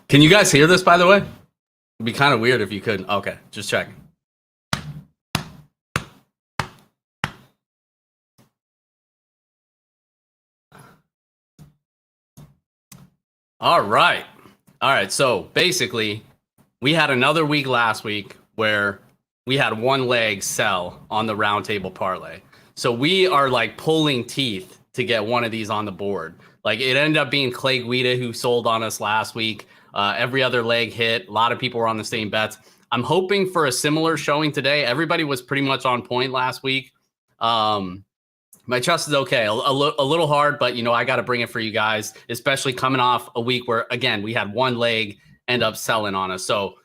Can you guys hear this, by the way? It'd be kind of weird if you couldn't. Okay, just checking. All right. So basically, we had another week last week where we had one leg sell on the Roundtable parlay. So we are like pulling teeth to get one of these on the board. Like it ended up being Clay Guida who sold on us last week. Every other leg hit. A lot of people were on the same bets. I'm hoping for a similar showing today. Everybody was pretty much on point last week. My trust is okay. A little hard, but, I got to bring it for you guys, especially coming off a week where, again, we had one leg end up selling on us. So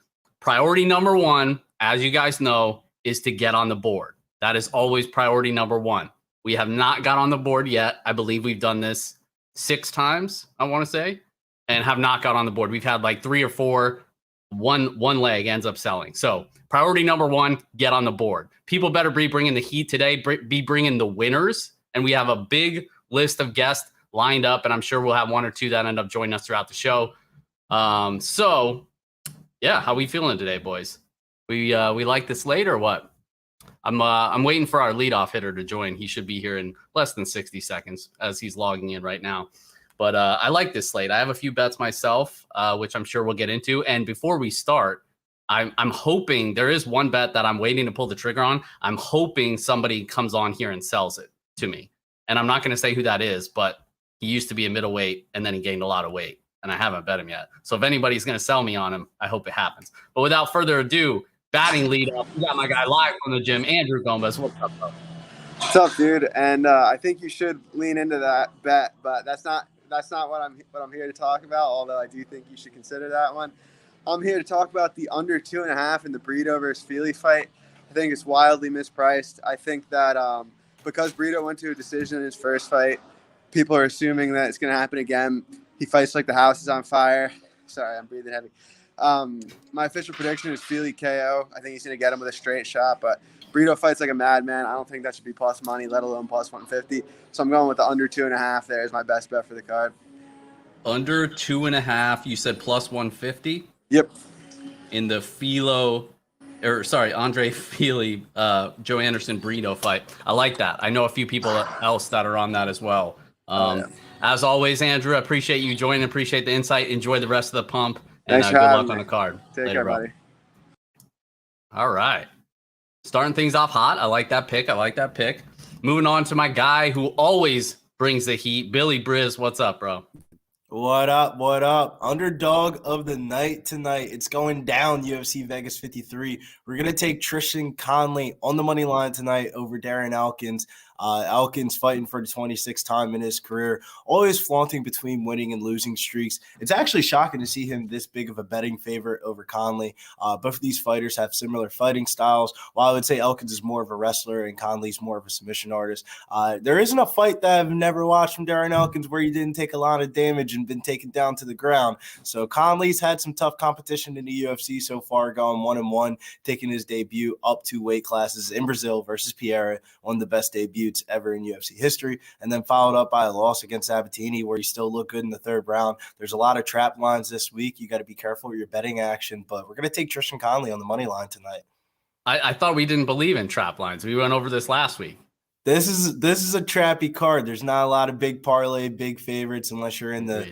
priority number one, as you guys know, is to get on the board. That is always priority number one. We have not got on the board yet. I believe we've done this 6 times, I want to say, and have not got on the board. We've had like 3 or 4. One leg ends up selling. So priority number one, get on the board. People better be bringing the heat today, be bringing the winners. And we have a big list of guests lined up, and I'm sure we'll have 1 or 2 that end up joining us throughout the show. So yeah, how we feeling today, boys? We like this late or what? I'm waiting for our leadoff hitter to join. He should be here in less than 60 seconds as he's logging in right now. But I like this slate. I have a few bets myself, which I'm sure we'll get into. And before we start, I'm hoping there is one bet that I'm waiting to pull the trigger on. I'm hoping somebody comes on here and sells it to me. And I'm not going to say who that is, but he used to be a middleweight and then he gained a lot of weight. And I haven't bet him yet. So if anybody's going to sell me on him, I hope it happens. But without further ado, batting lead up, we got my guy live from the gym, Andrew Gomez. What's up, bro? What's up, dude? And I think you should lean into that bet, but that's not what I'm here to talk about, although I do think you should consider that one. I'm here to talk about the under 2.5 in the Brito versus Feely fight. I think it's wildly mispriced. I think that because Brito went to a decision in his first fight, people are assuming that it's going to happen again. He fights like the house is on fire. Sorry, I'm breathing heavy. My official prediction is Feely KO. I think he's going to get him with a straight shot, but Brito fights like a madman. I don't think that should be plus money, let alone plus 150. So I'm going with the under 2.5 there as my best bet for the card. Under 2.5, you said plus 150? Yep. In the Andre Feely, Joe Anderson Brito fight. I like that. I know a few people else that are on that as well. As always, Andrew, I appreciate you joining. Appreciate the insight. Enjoy the rest of the pump. And good luck on the card. Take care, buddy. All right. Starting things off hot. I like that pick. Moving on to my guy who always brings the heat, Billy Briz. What's up, bro? What up? Underdog of the night tonight. It's going down, UFC Vegas 53. We're going to take Tristan Connolly on the money line tonight over Darren Elkins. Elkins fighting for the 26th time in his career, always flaunting between winning and losing streaks. It's actually shocking to see him this big of a betting favorite over Connolly. Both of these fighters have similar fighting styles. While I would say Elkins is more of a wrestler and Connolly's more of a submission artist, there isn't a fight that I've never watched from Darren Elkins where he didn't take a lot of damage and been taken down to the ground. So Connolly's had some tough competition in the UFC so far, going 1-1, taking his debut up 2 weight classes in Brazil versus Pereira, one of the best debuts ever in UFC history, and then followed up by a loss against Sabatini where he still looked good in the 3rd round. There's a lot of trap lines this week. You got to be careful with your betting action, but we're going to take Tristan Connolly on the money line tonight. I thought we didn't believe in trap lines. We went over this last week. This is a trappy card. There's not a lot of big parlay, big favorites unless you're in the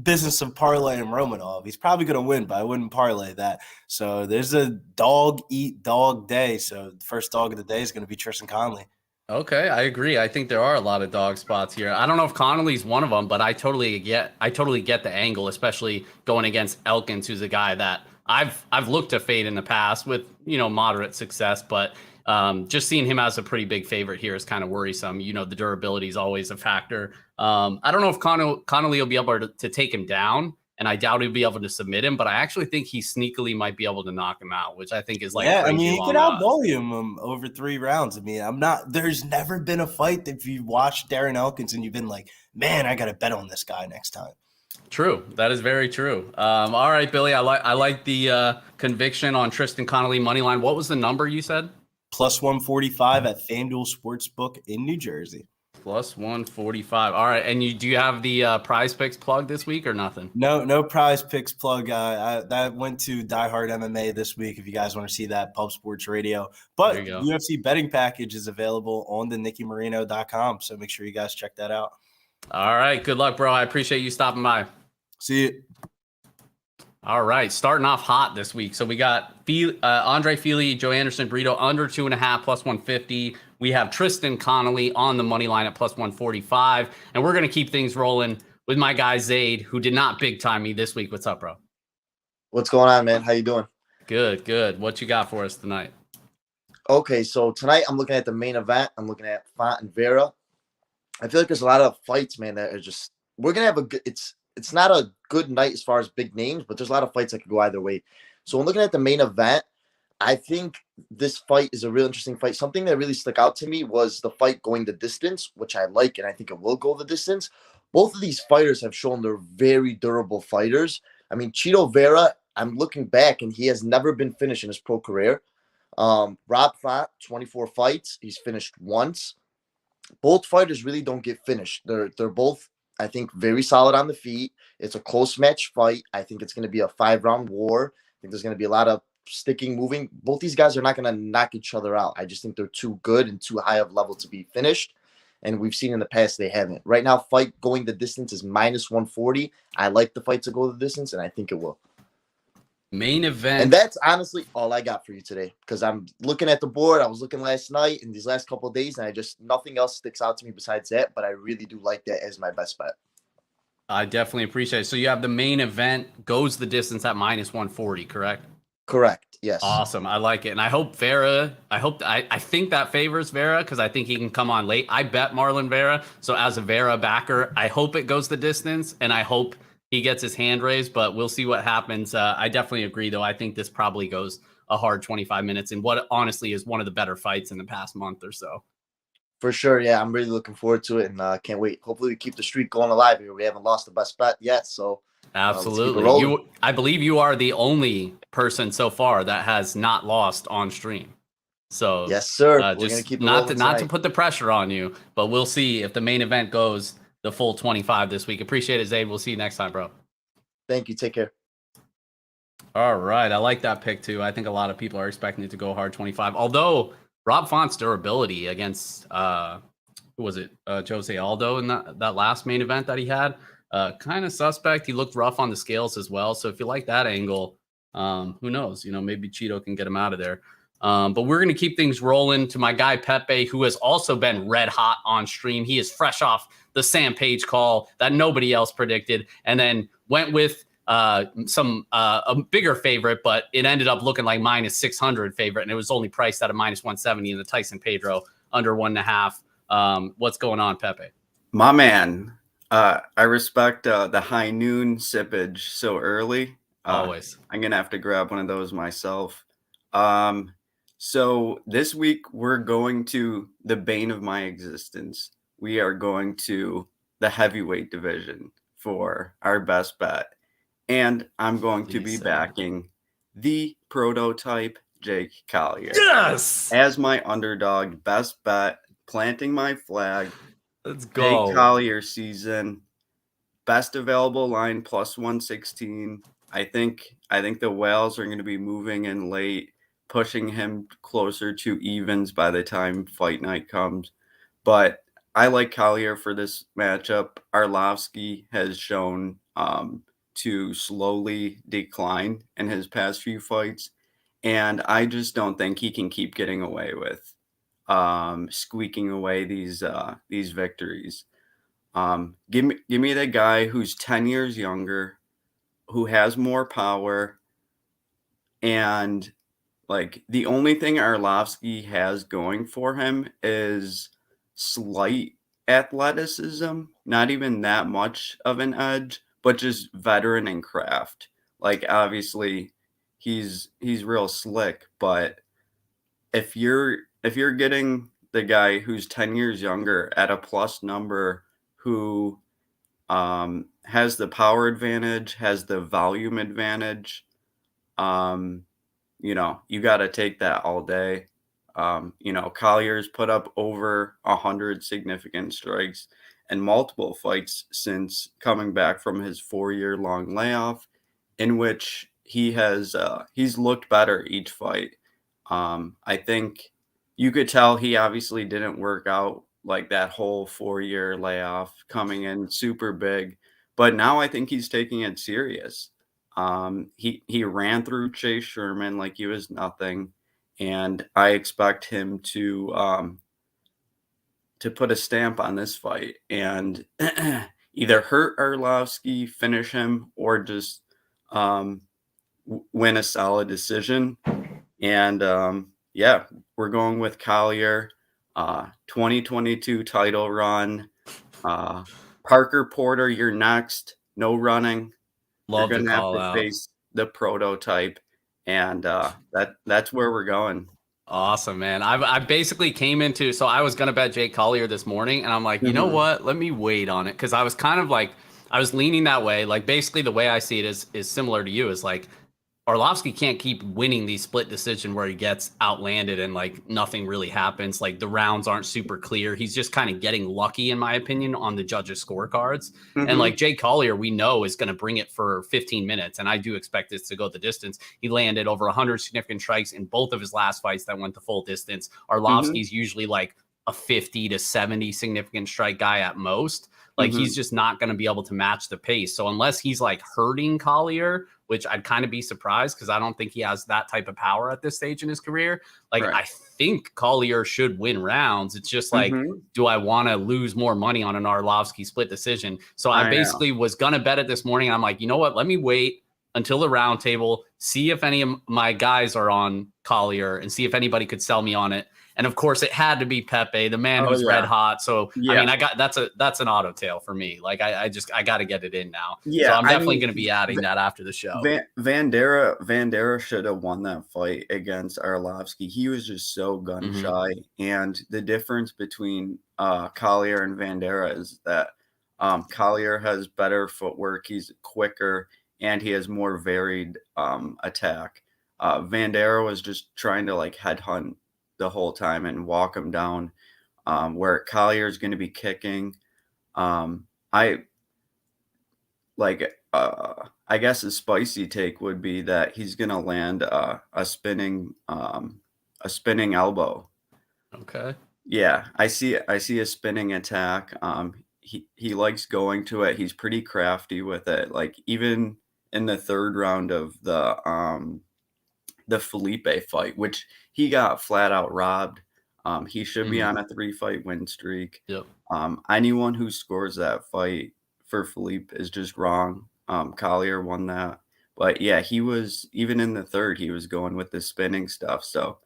business of parlay and Romanov. He's probably going to win, but I wouldn't parlay that. So there's a dog eat dog day. So the first dog of the day is going to be Tristan Connolly. Okay, I agree. I think there are a lot of dog spots here. I don't know if Connolly's one of them, but I totally get the angle, especially going against Elkins, who's a guy that I've looked to fade in the past with, moderate success, but just seeing him as a pretty big favorite here is kind of worrisome. The durability is always a factor. I don't know if Connolly will be able to take him down, and I doubt he'll be able to submit him, but I actually think he sneakily might be able to knock him out, which I think is like, he could out-volume him over 3 rounds. There's never been a fight that if you watched Darren Elkins and you've been like, man, I got to bet on this guy next time. True. That is very true. All right, Billy, I like the conviction on Tristan Connolly moneyline. What was the number you said? Plus 145 at FanDuel Sportsbook in New Jersey. Plus 145. All right. And do you have the prize picks plug this week or nothing? No prize picks plug. That went to Die Hard MMA this week. If you guys want to see that, Pub Sports Radio. But There you go. UFC betting package is available on the NickyMarino.com. So make sure you guys check that out. All right. Good luck, bro. I appreciate you stopping by. See you. All right, starting off hot this week. So we got Andre Fili, Joe Anderson, Brito under 2.5 plus 150. We have Tristan Connolly on the money line at plus 145. And we're going to keep things rolling with my guy Zaid, who did not big time me this week. What's up, bro? What's going on, man? How you doing? Good. What you got for us tonight? Okay, so tonight I'm looking at the main event. I'm looking at Font and Vera. I feel like there's a lot of fights, man, that are just we're gonna have a good. It's not a good night as far as big names, but there's a lot of fights that could go either way. So I'm looking at the main event. I think this fight is a real interesting fight. Something that really stuck out to me was the fight going the distance, which I like, and I think it will go the distance. Both of these fighters have shown they're very durable fighters. I mean, Chito Vera, I'm looking back, and he has never been finished in his pro career. Rob Font, 24 fights. He's finished once. Both fighters really don't get finished. They're both, I think, very solid on the feet. It's a close match fight. I think it's going to be a 5-round war. I think there's going to be a lot of sticking, moving. Both these guys are not going to knock each other out. I just think they're too good and too high of level to be finished. And we've seen in the past they haven't. Right now, fight going the distance is minus 140. I like the fight to go the distance, and I think it will. Main event. And that's honestly all I got for you today, because I'm looking at the board. I was looking last night and these last couple of days, and I just nothing else sticks out to me besides that. But I really do like that as my best bet. I definitely appreciate it. So you have the main event goes the distance at minus 140, correct? Correct. Yes. Awesome. I like it. And I hope Vera, I think that favors Vera because I think he can come on late. I bet Marlon Vera. So as a Vera backer, I hope it goes the distance and I hope he gets his hand raised, but we'll see what happens. I definitely agree, though. I think this probably goes a hard 25 minutes in what honestly is one of the better fights in the past month or so. For sure. Yeah, I'm really looking forward to it and can't wait. Hopefully we keep the streak going alive here. We haven't lost the best bet yet. So absolutely. I believe you are the only person so far that has not lost on stream. So yes, sir. We're just gonna keep it not tonight. to put the pressure on you, but we'll see if the main event goes the full 25 this week. Appreciate it, Zaid. We'll see you next time, bro. Thank you. Take care. All right. I like that pick, too. I think a lot of people are expecting it to go hard 25. Although Rob Font's durability against, who was it? Jose Aldo in that last main event that he had, kind of suspect. He looked rough on the scales as well. So if you like that angle, who knows? Maybe Cheeto can get him out of there. But we're going to keep things rolling to my guy Pepe, who has also been red hot on stream. He is fresh off the Sam Page call that nobody else predicted, and then went with a bigger favorite, but it ended up looking like minus 600 favorite, and it was only priced at a minus 170 in the Tyson Pedro under 1.5. What's going on, Pepe? My man, I respect the high noon sippage so early. Always. I'm going to have to grab one of those myself. So this week we're going to the bane of my existence. We are going to the heavyweight division for our best bet. And I'm going to be backing the prototype Jake Collier. Yes! As my underdog, best bet, planting my flag. Let's go. Jake Collier season. Best available line plus 116. I think the whales are going to be moving in late, pushing him closer to evens by the time fight night comes. But I like Collier for this matchup. Arlovsky has shown to slowly decline in his past few fights, and I just don't think he can keep getting away with squeaking away these victories. Give me the guy who's 10 years younger, who has more power, and like the only thing Arlovsky has going for him is slight athleticism, not even that much of an edge, but just veteran and craft. Like obviously he's real slick, but if you're getting the guy who's 10 years younger at a plus number, who has the power advantage, has the volume advantage, you got to take that all day. Collier's put up over 100 significant strikes and multiple fights since coming back from his 4-year-long layoff, in which he's looked better each fight. I think you could tell he obviously didn't work out like that whole 4-year layoff, coming in super big, but now I think he's taking it serious. He ran through Chase Sherman like he was nothing, and I expect him to put a stamp on this fight and either hurt Arlovsky, finish him, or just win a solid decision. And we're going with Collier, 2022 title run. Parker Porter, you're next. No running. Love You're to gonna have call to out. face the prototype, and that's where we're going. Awesome, man. I basically came into, so I was gonna bet Jake Collier this morning, and I'm like, you know what? Let me wait on it, because I was kind of like, I was leaning that way. Like, basically the way I see it is similar to you. Is like, Arlovsky can't keep winning these split decision where he gets outlanded and like nothing really happens. Like the rounds aren't super clear. He's just kind of getting lucky, in my opinion, on the judges' scorecards. And like Jake Collier, we know is going to bring it for 15 minutes. And I do expect this to go the distance. He landed over 100 significant strikes in both of his last fights that went the full distance. Arlovsky's usually like a 50 to 70 significant strike guy at most. Like he's just not going to be able to match the pace. So unless he's like hurting Collier, which I'd kind of be surprised because I don't think he has that type of power at this stage in his career. Like I think Collier should win rounds. It's just like, do I want to lose more money on an Arlovsky split decision? So I basically was going to bet it this morning. And I'm like, you know what? Let me wait until the roundtable, see if any of my guys are on Collier and see if anybody could sell me on it. And of course, it had to be Pepe, the man who's red hot. So I mean, that's an auto tail for me. Like I got to get it in now. Yeah, so I'm definitely going to be adding that after the show. Vandera should have won that fight against Arlovsky. He was just so gun shy, and the difference between Collier and Vandera is that Collier has better footwork. He's quicker, and he has more varied attack. Vandera was just trying to like headhunt the whole time and walk him down, where Collier is going to be kicking. I guess a spicy take would be that he's going to land a spinning elbow. Okay. Yeah, I see a spinning attack. He likes going to it. He's pretty crafty with it. Like even in the third round of the Felipe fight, which he got flat out robbed. He should be on a 3-fight win streak. Yep. Anyone who scores that fight for Felipe is just wrong. Collier won that. But yeah, he was, even in the third, he was going with the spinning stuff. So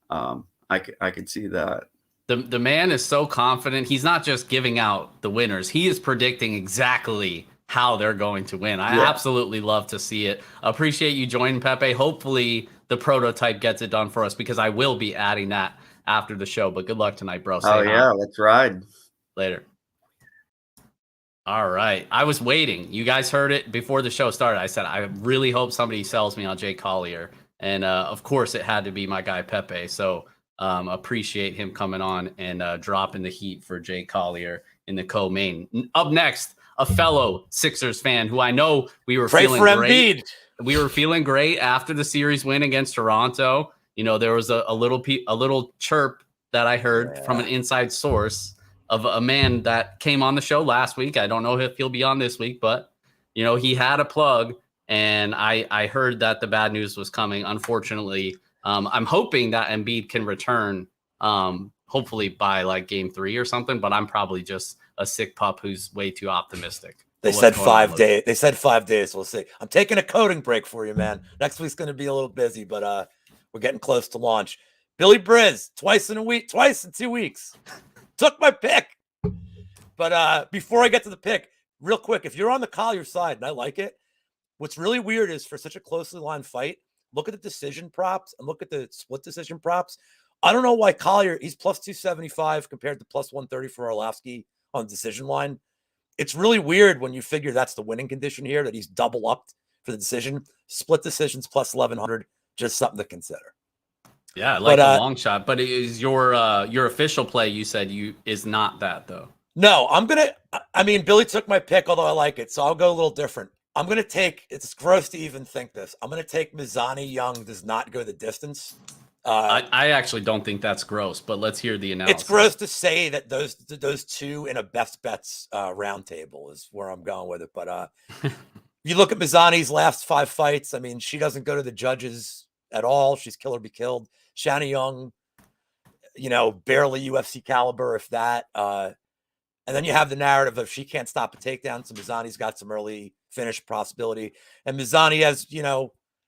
I could see that. The man is so confident. He's not just giving out the winners. He is predicting exactly how they're going to win. I absolutely love to see it. Appreciate you joining, Pepe. Hopefully the prototype gets it done for us, because I will be adding that after the show. But good luck tonight, bro. Let's ride. Later. All right. I was waiting. You guys heard it before the show started. I said, I really hope somebody sells me on Jake Collier. And of course, it had to be my guy, Pepe. So appreciate him coming on and dropping the heat for Jake Collier in the co-main. Up next, a fellow Sixers fan who I know we were feeling great. Embiid. We were feeling great after the series win against Toronto. You know, there was a little chirp that I heard from an inside source of a man that came on the show last week. I don't know if he'll be on this week, but you know, he had a plug, and I heard that the bad news was coming. Unfortunately, I'm hoping that Embiid can return, hopefully by like game 3 or something, but I'm probably just a sick pup who's way too optimistic. They said 5 days. They said 5 days. We'll see. I'm taking a coding break for you, man. Next week's going to be a little busy, but we're getting close to launch. Billy Briz, twice in 2 weeks. Took my pick. But before I get to the pick, real quick, if you're on the Collier side, and I like it, what's really weird is for such a closely lined fight, look at the decision props and look at the split decision props. I don't know why Collier, he's plus 275 compared to plus 130 for Arlovsky on the decision line. It's really weird when you figure that's the winning condition here, that he's double upped for the decision. Split decisions plus 1,100, just something to consider. Yeah, I like But, the long shot. But is your official play? You said is not that though. No, I mean, Billy took my pick, although I like it, so I'll go a little different. I'm gonna take. It's gross to even think this. I'm gonna take Mazzani Young does not go the distance. I actually don't think that's gross, but let's hear the analysis. It's gross to say that those two in a best bets roundtable is where I'm going with it. But you look at Mazzani's last 5 fights. I mean, she doesn't go to the judges at all. She's kill or be killed. Shanna Young, barely UFC caliber, if that. And then you have the narrative of she can't stop a takedown, so Mazzani's got some early finish possibility. And Mazzani has,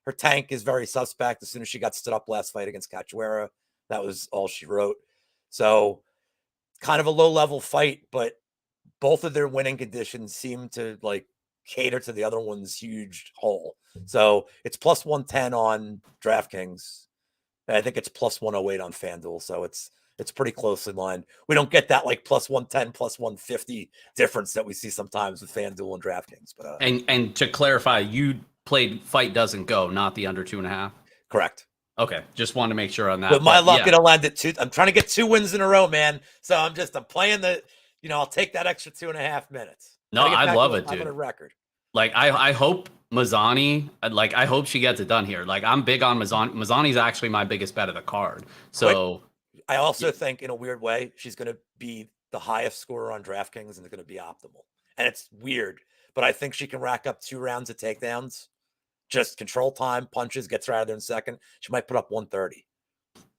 her tank is very suspect. As soon as she got stood up last fight against Cachoeira, that was all she wrote. So kind of a low-level fight, but both of their winning conditions seem to cater to the other one's huge hole. So it's plus 110 on DraftKings. And I think it's plus 108 on FanDuel. So it's pretty close in line. We don't get that plus 110, plus 150 difference that we see sometimes with FanDuel and DraftKings. But and to clarify, you played fight doesn't go, not the under 2.5. Correct. Okay, just wanted to make sure on that. With my luck, it'll end at 2. I'm trying to get 2 wins in a row, man. So I'm playing the. I'll take that extra 2.5 minutes. No, I love it, dude. I'm on a record. I hope Mazzani, I hope she gets it done here. I'm big on Mazzani. Mazzani's actually my biggest bet of the card. So. I also think, in a weird way, she's going to be the highest scorer on DraftKings and it's going to be optimal. And it's weird, but I think she can rack up 2 rounds of takedowns, just control time, punches, gets her out of there in second. She might put up 130.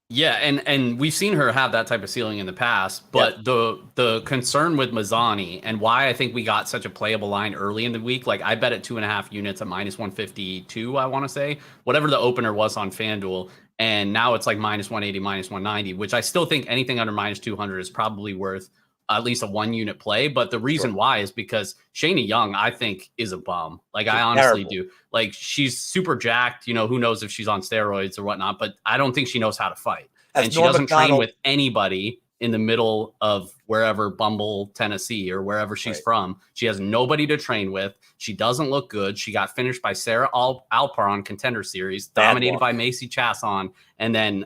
Yeah, and we've seen her have that type of ceiling in the past, but the concern with Mazzani and why I think we got such a playable line early in the week, I bet at 2.5 units at minus 152, I want to say, whatever the opener was on FanDuel. And now it's minus 180, minus 190, which I still think anything under minus 200 is probably worth at least a 1-unit play. But the reason why is because Shayna Young, I think, is a bum. I honestly do. She's super jacked. Who knows if she's on steroids or whatnot, but I don't think she knows how to fight. And she doesn't train with anybody in the middle of wherever, Bumble, Tennessee, or wherever she's from. She has nobody to train with. She doesn't look good. She got finished by Sarah Alpar on Contender Series, dominated by Macy Chasson. And then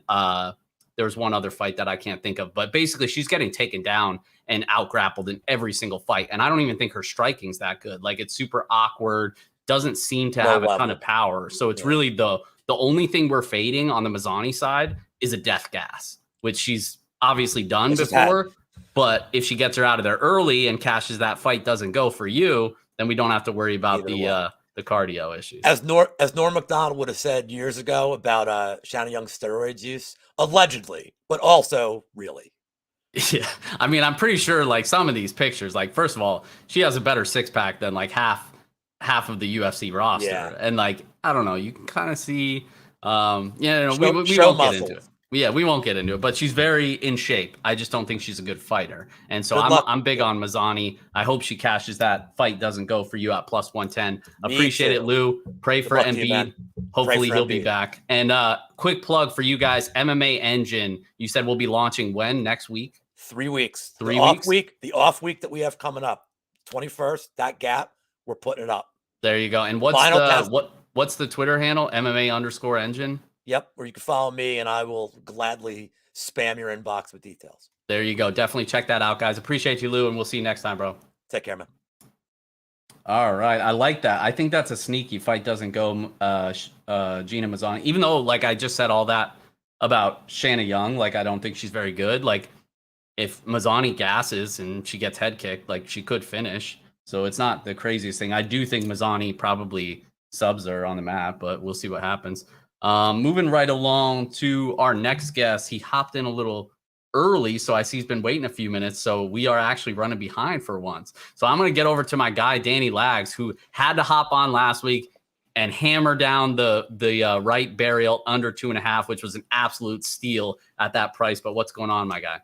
there's one other fight that I can't think of. But basically, she's getting taken down and out-grappled in every single fight. And I don't even think her striking's that good. It's super awkward, doesn't seem to have a ton of power. So it's really the only thing we're fading on the Mazzani side is a death gas, which she's obviously done before, but if she gets her out of there early and cashes that fight doesn't go for you, then we don't have to worry about the cardio issues. As Norm Macdonald would have said years ago about Shanna Young's steroids use, allegedly, but also really. Yeah, I mean, I'm pretty sure some of these pictures, first of all, she has a better 6-pack than half of the UFC roster, and I don't know, you can kind of see, we won't get into it. Yeah, we won't get into it, but she's very in shape. I just don't think she's a good fighter. And so I'm big on Mazzani. I hope she cashes that. Fight doesn't go for you at plus 110. Appreciate it, Lou. Pray for Embiid. Hopefully he'll be back. And quick plug for you guys, MMA Engine. You said we'll be launching when? Next week? 3 weeks. 3 weeks? The off week that we have coming up, 21st, that gap, we're putting it up. There you go. And what's the Twitter handle? MMA_Engine? Yep, where you can follow me, and I will gladly spam your inbox with details. There you go. Definitely check that out, guys. Appreciate you, Lou, and we'll see you next time, bro. Take care, man. All right. I like that. I think that's a sneaky fight doesn't go Gina Mazzani. Even though, I just said all that about Shanna Young, I don't think she's very good. If Mazzani gasses and she gets head kicked, she could finish. So it's not the craziest thing. I do think Mazzani probably subs her on the map, but we'll see what happens. Moving right along to our next guest. He hopped in a little early, so I see he's been waiting a few minutes. So we are actually running behind for once. So I'm going to get over to my guy, Danny Lags, who had to hop on last week and hammer down the right burial under 2.5, which was an absolute steal at that price. But what's going on, my guy?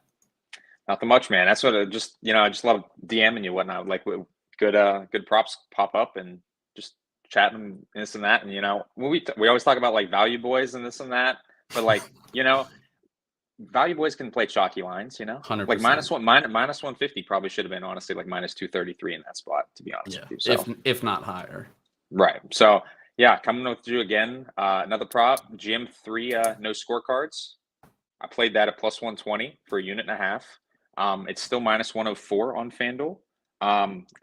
Nothing much, man. That's what I just love DMing you, whatnot. Good props pop up and just chatting this and that. And we always talk about value boys and this and that, but value boys can play chalky lines. 100%. Minus 150 probably should have been honestly minus 233 in that spot, to be honest with you. So, if not higher. Right. So yeah, coming with you again. Another prop, GM3, no scorecards. I played that at plus 120 for a unit and a half. It's still minus 104 on FanDuel.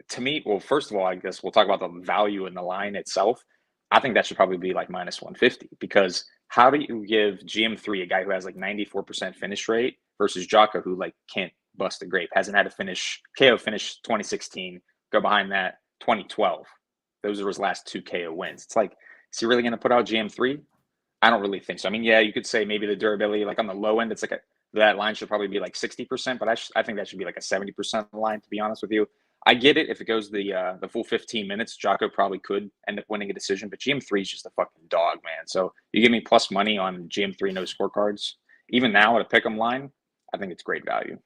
To me, well, first of all, I guess we'll talk about the value in the line itself. I think that should probably be like minus 150 because how do you give GM3, a guy who has like 94% finish rate, versus Jocko, who like can't bust a grape, hasn't had a KO finish 2016, go behind that 2012. Those are his last 2 KO wins. It's like, is he really going to put out GM3? I don't really think so. I mean, yeah, you could say maybe the durability, like on the low end, it's like that line should probably be like 60%, but I think that should be like a 70% line, to be honest with you. I get it. If it goes the full 15 minutes, Jocko probably could end up winning a decision, but GM3 is just a fucking dog, man. So you give me plus money on GM3 no scorecards. Even now at a pick'em line, I think it's great value.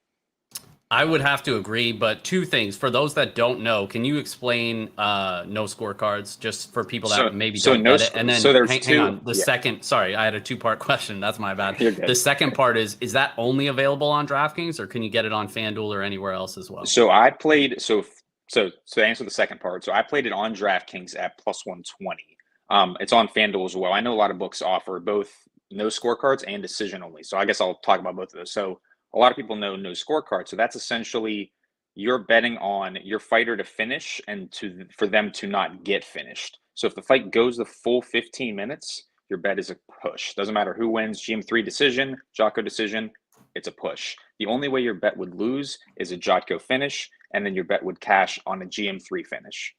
I would have to agree, but 2 things. For those that don't know, can you explain no scorecards just for people that maybe don't get it? And then hang on. The second, sorry, I had a 2-part question. That's my bad. The second part is that only available on DraftKings, or can you get it on FanDuel or anywhere else as well? So I played, so to answer the second part, so I played it on DraftKings at plus 120. It's on FanDuel as well. I know a lot of books offer both no scorecards and decision only. So I guess I'll talk about both of those. So a lot of people know no scorecard. So that's essentially you're betting on your fighter to finish and for them to not get finished. So if the fight goes the full 15 minutes, your bet is a push. Doesn't matter who wins, GM3 decision, Jocko decision, it's a push. The only way your bet would lose is a Jocko finish, and then your bet would cash on a GM3 finish.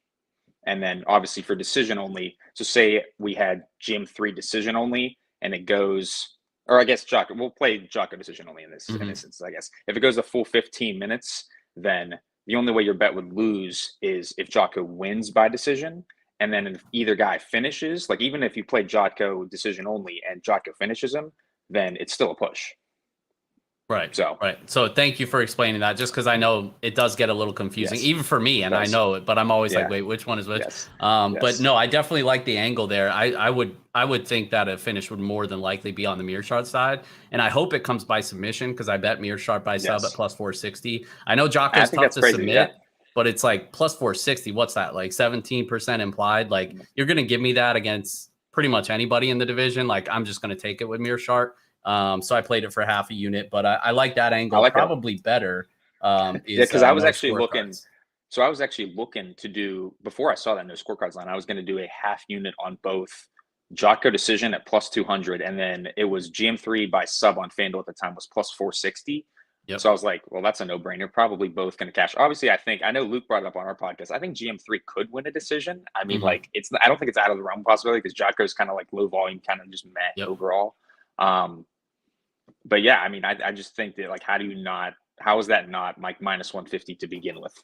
And then obviously for decision only, so say we had GM3 decision only and it goes, or I guess Jocko, we'll play Jocko decision only in this instance, I guess. If it goes the full 15 minutes, then the only way your bet would lose is if Jocko wins by decision. And then if either guy finishes, like even if you play Jocko decision only and Jocko finishes him, then it's still a push. Right. So thank you for explaining that, just because I know it does get a little confusing, even for me, and I know it, but I'm always like, wait, which one is which? But no, I definitely like the angle there. I would think that a finish would more than likely be on the Mearshart side, and I hope it comes by submission because I bet Mearshart by sub at plus 460. I know Jocko's tough to submit, but it's like plus 460. What's that, like 17% implied? Like you're going to give me that against pretty much anybody in the division. Like I'm just going to take it with Mearshart. So I played it for half a unit, but I like that angle probably better. Because I was actually looking. So I was actually looking to do, before I saw that no scorecards line, I was going to do a half unit on both Jocko decision at plus 200, and then it was GM3 by sub on FanDuel at the time was plus 460. So I was like, well, that's a no-brainer. Probably both going to cash. Obviously, I know Luke brought it up on our podcast. I think GM3 could win a decision. I mean, like I don't think it's out of the realm possibility because Jocko's kind of like low volume, kind of just meh overall. But yeah, I mean, I just think that like, how is that not like minus 150 to begin with?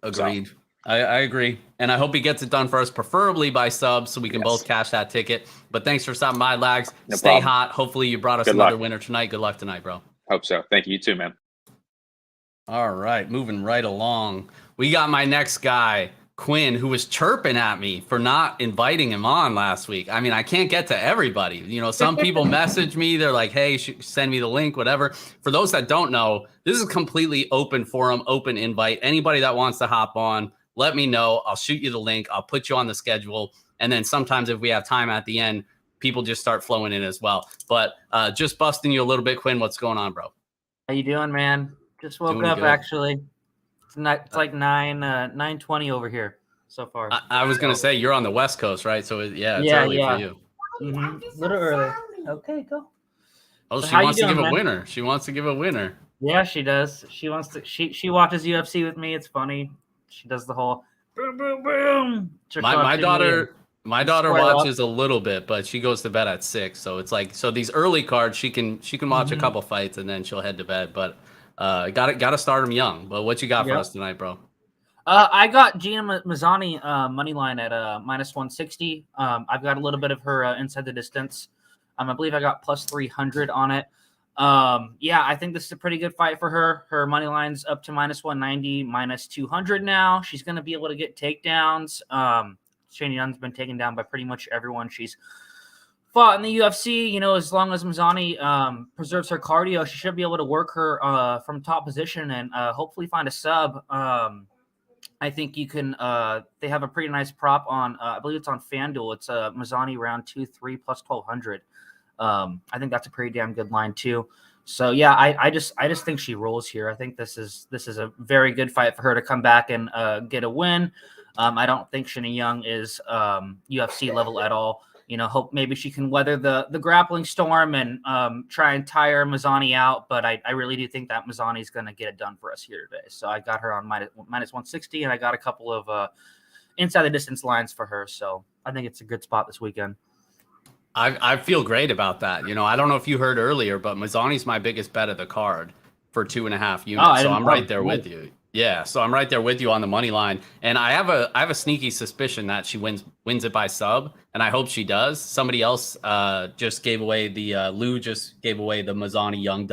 Agreed. So. I agree. And I hope he gets it done for us, preferably by sub, so we can both cash that ticket. But thanks for stopping by, Lags. Stay hot. Hopefully you brought us another winner tonight. Good luck tonight, bro. Hope so. Thank you. You too, man. All right. Moving right along. We got my next guy, Quinn, who was chirping at me for not inviting him on last week. I mean, I can't get to everybody. You know, some people message me. They're like, hey, send me the link, whatever. For those that don't know, this is a completely open forum, open invite. Anybody that wants to hop on, let me know. I'll shoot you the link. I'll put you on the schedule. And then sometimes if we have time at the end, people just start flowing in as well. But just busting you a little bit, Quinn. What's going on, bro? How you doing, man? Just woke up, actually. It's like 9:20 over here so far. I was gonna say you're on the West Coast, right? So it's early for you. A little early. Okay, go. Oh, she wants to give a winner. She wants to give a winner. Yeah, she does. She wants to. She watches UFC with me. It's funny. She does the whole boom, boom, boom. My daughter watches a little bit, but she goes to bed at 6. So it's like, so these early cards, she can watch a couple fights and then she'll head to bed. But got to start them young. But what you got for us tonight, bro? I got Gina Mazzani Moneyline at minus 160. I've got a little bit of her inside the distance. I believe I got plus 300 on it. I think this is a pretty good fight for her. Her money line's up to minus 190, minus 200 now. She's going to be able to get takedowns. Shane Young's been taken down by pretty much everyone she's fought in the UFC. You know, as long as Mazzani preserves her cardio, she should be able to work her from top position and hopefully find a sub. I think you can they have a pretty nice prop on, I believe it's on FanDuel. It's Mazzani round 2-3 plus 1,200. I think that's a pretty damn good line too. So yeah, I just think she rolls here. I think this is a very good fight for her to come back and get a win. I don't think Shinny Young is UFC level at all. Hope maybe she can weather the grappling storm and try and tire Mazzani out. But I really do think that Mazzani is going to get it done for us here today. So I got her on minus 160, and I got a couple of inside the distance lines for her. So I think it's a good spot this weekend. I feel great about that. I don't know if you heard earlier, but Mazzani's my biggest bet of the card for 2.5 units. So I'm right there with you. Yeah, so I'm right there with you on the money line, and I have a sneaky suspicion that she wins it by sub, and I hope she does. Somebody else just gave away Lou just gave away the Mazzani Young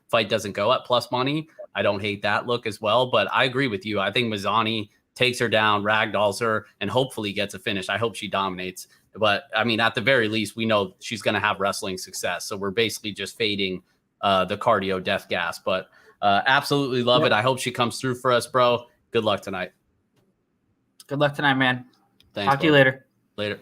fight doesn't go at plus money. I don't hate that look as well, but I agree with you. I think Mazzani takes her down, ragdolls her, and hopefully gets a finish. I hope she dominates. But I mean, at the very least, we know she's going to have wrestling success. So we're basically just fading the cardio death gas. But absolutely love it. I hope she comes through for us, bro. Good luck tonight. Good luck tonight, man. Thanks, Talk to you later. Later.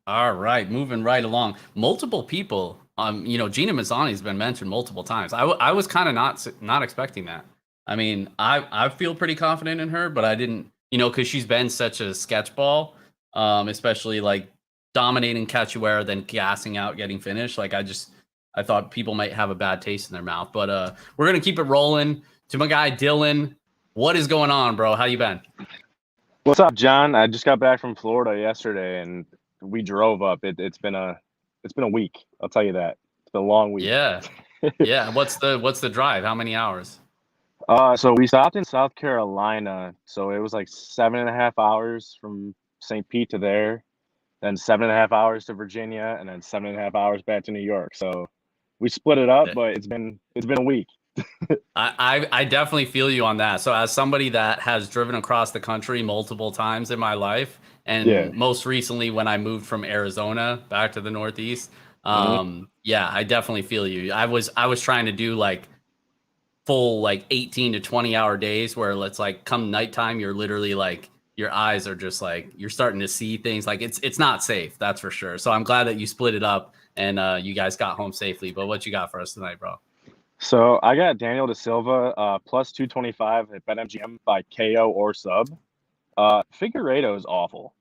All right, moving right along. Multiple people. Gina Mazzani has been mentioned multiple times. I was kind of not expecting that. I mean, I feel pretty confident in her, but I didn't. Because she's been such a sketchball, especially like dominating Cachoeira, then gassing out, getting finished. Like I thought people might have a bad taste in their mouth. But we're gonna keep it rolling. To my guy Dylan, what is going on, bro? How you been? What's up, John? I just got back from Florida yesterday, and we drove up. It's been a week. I'll tell you that. It's been a long week. Yeah, yeah. What's the drive? How many hours? So we stopped in South Carolina. So it was like 7.5 hours from St. Pete to there, then 7.5 hours to Virginia, and then 7.5 hours back to New York. So we split it up, but it's been a week. I definitely feel you on that. So as somebody that has driven across the country multiple times in my life, and most recently when I moved from Arizona back to the Northeast, yeah, I definitely feel you. I was trying to do like full like 18 to 20 hour days where it's like come nighttime, you're literally like your eyes are just like you're starting to see things. Like it's not safe, that's for sure. So I'm glad that you split it up and you guys got home safely. But what you got for us tonight, bro? So I got Daniel Da Silva plus 225 at BetMGM by KO or sub. Figueiredo is awful.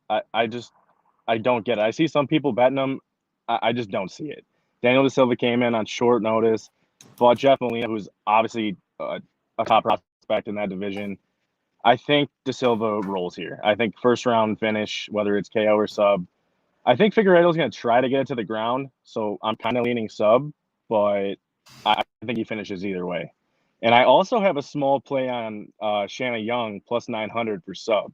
I don't get it. I see some people betting him. I just don't see it. Daniel Da Silva came in on short notice, fought Jeff Molina, who's obviously a top prospect in that division. I think Da Silva rolls here. I think first round finish, whether it's KO or sub. I think Figueiredo's going to try to get it to the ground, so I'm kind of leaning sub, but I think he finishes either way. And I also have a small play on Shanna Young plus 900 for sub.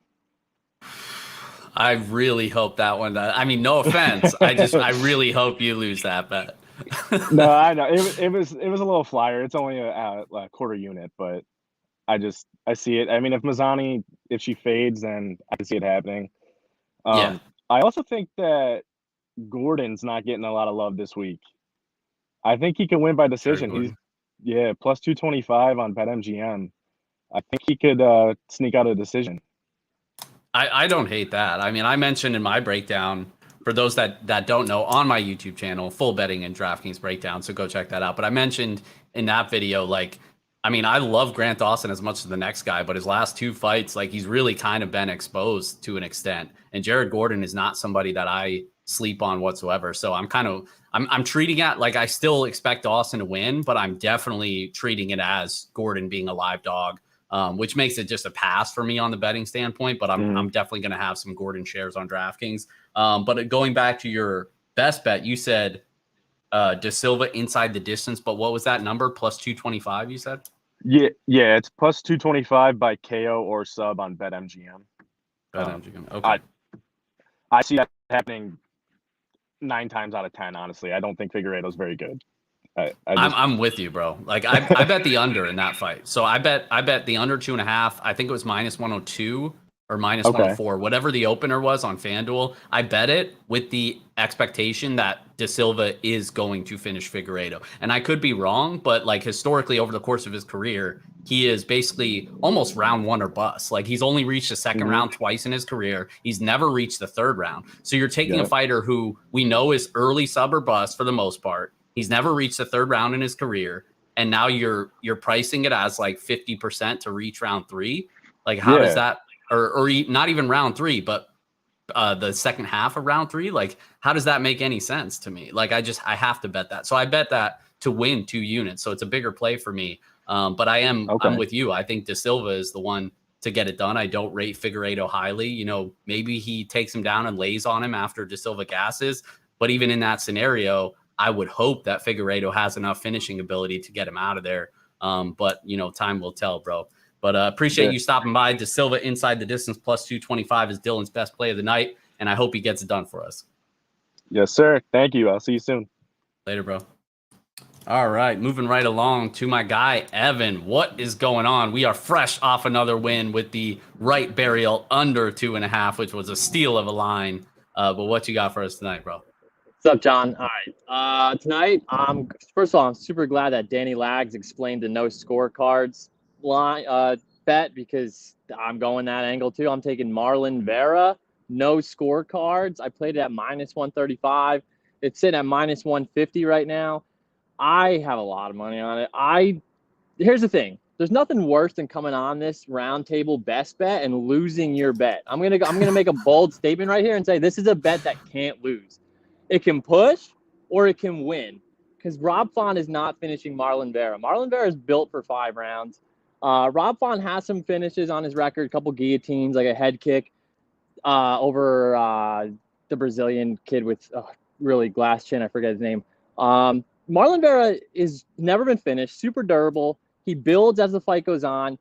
I really hope that one. I mean, no offense. I really hope you lose that bet. No, I know it was a little flyer. It's only a quarter unit, but I see it. I mean, if she fades, then I can see it happening. Yeah. I also think that Gordon's not getting a lot of love this week. I think he can win by decision. He's plus 225 on BetMGM. I think he could sneak out a decision. I don't hate that. I mean, I mentioned in my breakdown, for those that don't know, on my YouTube channel, full betting and DraftKings breakdown, so go check that out. But I mentioned in that video, I love Grant Dawson as much as the next guy, but his last two fights, he's really kind of been exposed to an extent. And Jared Gordon is not somebody that I sleep on whatsoever. So I'm treating it like I still expect Dawson to win, but I'm definitely treating it as Gordon being a live dog. Which makes it just a pass for me on the betting standpoint, but I'm definitely going to have some Gordon shares on DraftKings. But going back to your best bet, you said Da Silva inside the distance, but what was that number? Plus 225, you said? Yeah, it's plus 225 by KO or sub on BetMGM. BetMGM, okay. I see that happening 9 times out of 10, honestly. I don't think Figueiredo's very good. I'm with you, bro. I bet the under in that fight. So I bet the under 2.5. I think it was minus 102 or minus 104, whatever the opener was on FanDuel. I bet it with the expectation that Da Silva is going to finish Figueiredo. And I could be wrong, but historically over the course of his career, he is basically almost round one or bust. Like he's only reached the second round twice in his career. He's never reached the third round. So you're taking a fighter who we know is early sub or bust for the most part. He's never reached the third round in his career. And now you're pricing it as like 50% to reach round three. Like how does that, or not even round three, but the second half of round three, like how does that make any sense to me? Like I have to bet that. So I bet that to win 2 units. So it's a bigger play for me. But I'm with you. I think De Silva is the one to get it done. I don't rate Figueiredo highly. You know, maybe he takes him down and lays on him after De Silva gasses. But even in that scenario, I would hope that Figueiredo has enough finishing ability to get him out of there. But, you know, time will tell, bro. But appreciate you stopping by. De Silva inside the distance plus 225 is Dylan's best play of the night. And I hope he gets it done for us. Yes, sir. Thank you. I'll see you soon. Later, bro. All right, moving right along to my guy, Evan. What is going on? We are fresh off another win with the right burial under 2.5, which was a steal of a line. But what you got for us tonight, bro? What's up, John? All right. Tonight, first of all, I'm super glad that Danny Lags explained the no scorecards line bet because I'm going that angle too. I'm taking Marlon Vera, no scorecards. I played it at minus 135. It's sitting at minus 150 right now. I have a lot of money on it. Here's the thing. There's nothing worse than coming on this roundtable best bet and losing your bet. I'm gonna make a bold statement right here and say this is a bet that can't lose. It can push or it can win because Rob Font is not finishing Marlon Vera. Marlon Vera is built for 5 rounds. Rob Font has some finishes on his record, a couple guillotines, like a head kick over the Brazilian kid with really glass chin. I forget his name. Marlon Vera is never been finished, super durable. He builds as the fight goes on.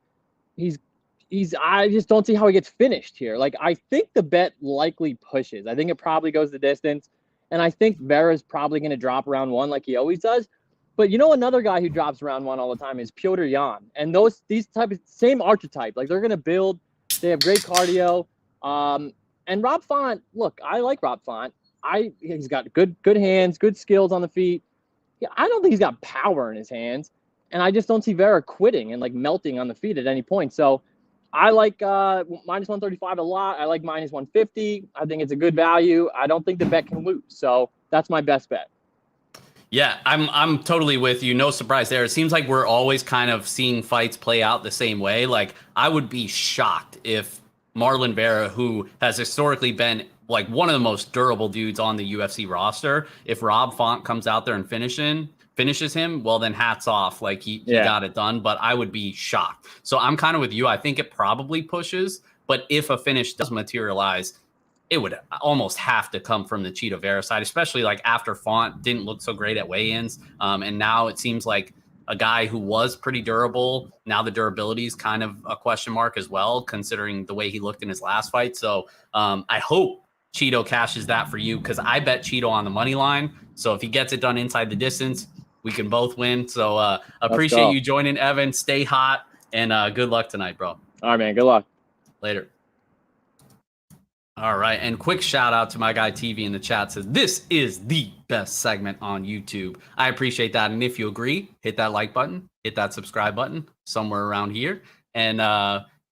I just don't see how he gets finished here. Like, I think the bet likely pushes. I think it probably goes the distance. And I think Vera's probably going to drop round 1 like he always does. But you know another guy who drops round 1 all the time is Piotr Jan. And these type of same archetype. Like, they're going to build. They have great cardio. And Rob Font, look, I like Rob Font. He's got good hands, good skills on the feet. Yeah, I don't think he's got power in his hands, and I just don't see Vera quitting and like melting on the feet at any point. So I like minus 135 a lot. I like minus 150. I think it's a good value. I don't think the bet can lose. So that's my best bet. Yeah, I'm totally with you. No surprise there. It seems like we're always kind of seeing fights play out the same way. Like I would be shocked if Marlon Vera, who has historically been like one of the most durable dudes on the UFC roster, if Rob Font comes out there and finishes him, well, then hats off. Like he got it done, but I would be shocked. So I'm kind of with you. I think it probably pushes, but if a finish does materialize, it would almost have to come from the Cheeto Vera side, especially like after Font didn't look so great at weigh-ins. And now it seems like a guy who was pretty durable. Now the durability is kind of a question mark as well, considering the way he looked in his last fight. So I hope Cheeto cashes that for you because I bet Cheeto on the money line. So if he gets it done inside the distance, we can both win. So appreciate you joining, Evan. Stay hot and good luck tonight, bro. All right, man. Good luck. Later. All right. And quick shout out to my guy TV in the chat says this is the best segment on YouTube. I appreciate that. And if you agree, hit that like button, hit that subscribe button somewhere around here. And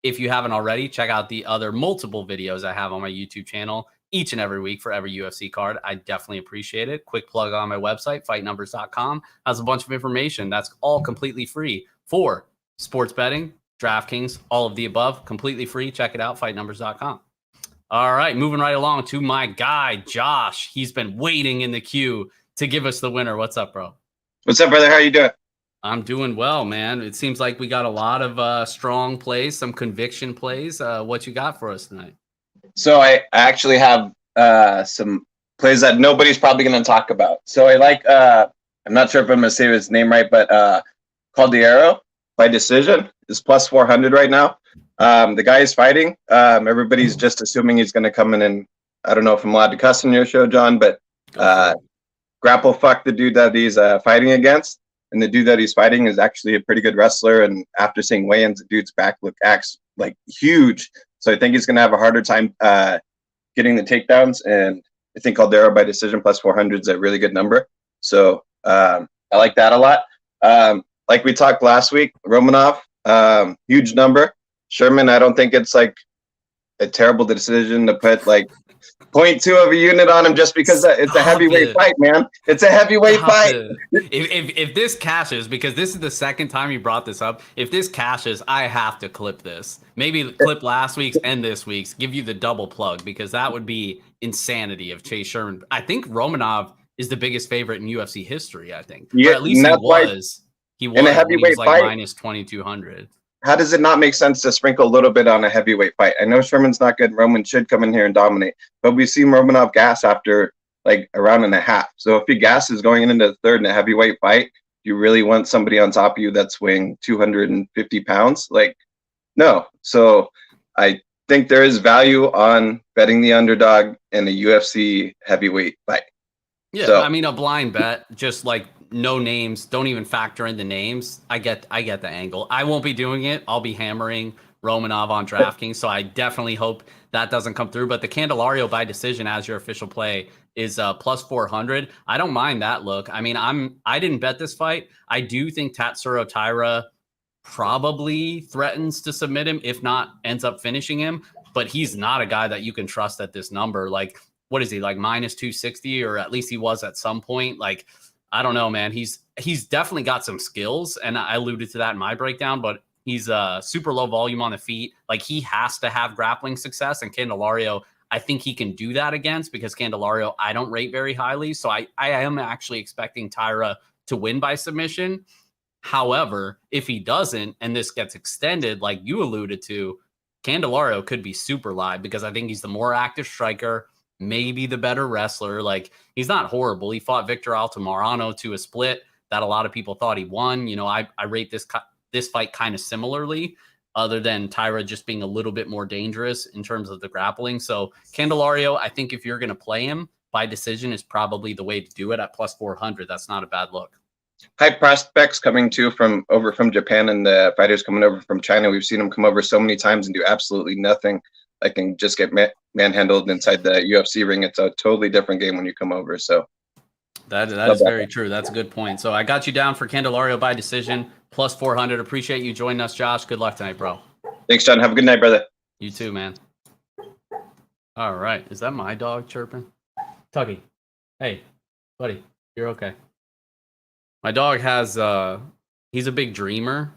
if you haven't already, check out the other multiple videos I have on my YouTube channel each and every week for every UFC card. I definitely appreciate it. Quick plug on my website, fightnumbers.com, has a bunch of information that's all completely free for sports betting, DraftKings, all of the above, completely free. Check it out, fightnumbers.com. All right, moving right along to my guy, Josh. He's been waiting in the queue to give us the winner. What's up, bro? What's up, brother? How you doing? I'm doing well, man. It seems like we got a lot of strong plays, some conviction plays. What you got for us tonight? So I actually have some plays that nobody's probably going to talk about. So I like, I'm not sure if I'm going to say his name right, but Candelario by decision is plus 400 right now. The guy is fighting. Everybody's just assuming he's going to come in and I don't know if I'm allowed to cuss on your show, John, but grapple fuck the dude that he's fighting against. And the dude that he's fighting is actually a pretty good wrestler. And after seeing weigh-ins, the dude's back acts like huge. So I think he's going to have a harder time getting the takedowns. And I think Caldera by decision plus 400 is a really good number. So I like that a lot. Like we talked last week, Romanov, Huge number. Sherman, I don't think it's like a terrible decision to put like 0.2 of a unit on him just because it's a heavyweight fight, man. It's a heavyweight fight. If this cashes, because this is the second time you brought this up, if this cashes, I have to clip this. Maybe clip last week's and this week's, give you the double plug, because that would be insanity of Chase Sherman. I think Romanov is the biggest favorite in UFC history, I think. Yeah, or at least he was in a heavyweight like fight, minus 2,200. How does it not make sense to sprinkle a little bit on a heavyweight fight? I know Sherman's not good. Roman should come in here and dominate, but we've seen Romanov gas after like a round and a half. So if he gasses going into the third in a heavyweight fight, you really want somebody on top of you that's weighing 250 pounds? Like, no. So I think there is value on betting the underdog in a UFC heavyweight fight. Yeah, So, I mean, a blind bet, just like no names, don't even factor in the names. I get the angle. I won't be doing it. I'll be hammering Romanov on DraftKings, so I definitely hope that doesn't come through. But the Candelario by decision as your official play is plus 400. I don't mind that look. I mean, I didn't bet this fight. I do think Tatsuro Taira probably threatens to submit him, if not ends up finishing him. But he's not a guy that you can trust at this number. Like, what is he, like minus 260, or at least he was at some point? Like, I don't know, man. He's definitely got some skills, and I alluded to that in my breakdown, but he's super low volume on the feet. Like, he has to have grappling success, and Candelario, I think he can do that against, because Candelario I don't rate very highly. So I am actually expecting Taira to win by submission. However, if he doesn't, and this gets extended, like you alluded to, Candelario could be super live, because I think he's the more active striker, maybe the better wrestler. Like, he's not horrible. He fought Victor Altamirano to a split that a lot of people thought he won. You know, I rate this fight kind of similarly, other than Taira just being a little bit more dangerous in terms of the grappling. So Candelario, I think if you're going to play him by decision, is probably the way to do it at plus 400. That's not a bad look. high prospects coming too from Japan, and the fighters coming over from China. We've seen them come over so many times and do absolutely nothing. Like, can just get manhandled inside the UFC ring. It's a totally different game when you come over. So that is very true. That's a good point. So I got you down for Candelario by decision, plus 400. Appreciate you joining us, Josh. Good luck tonight, bro. Thanks, John. Have a good night, brother. You too, man. All right. Is that my dog chirping? Tuggy. Hey, buddy. You're okay. My dog has, he's a big dreamer.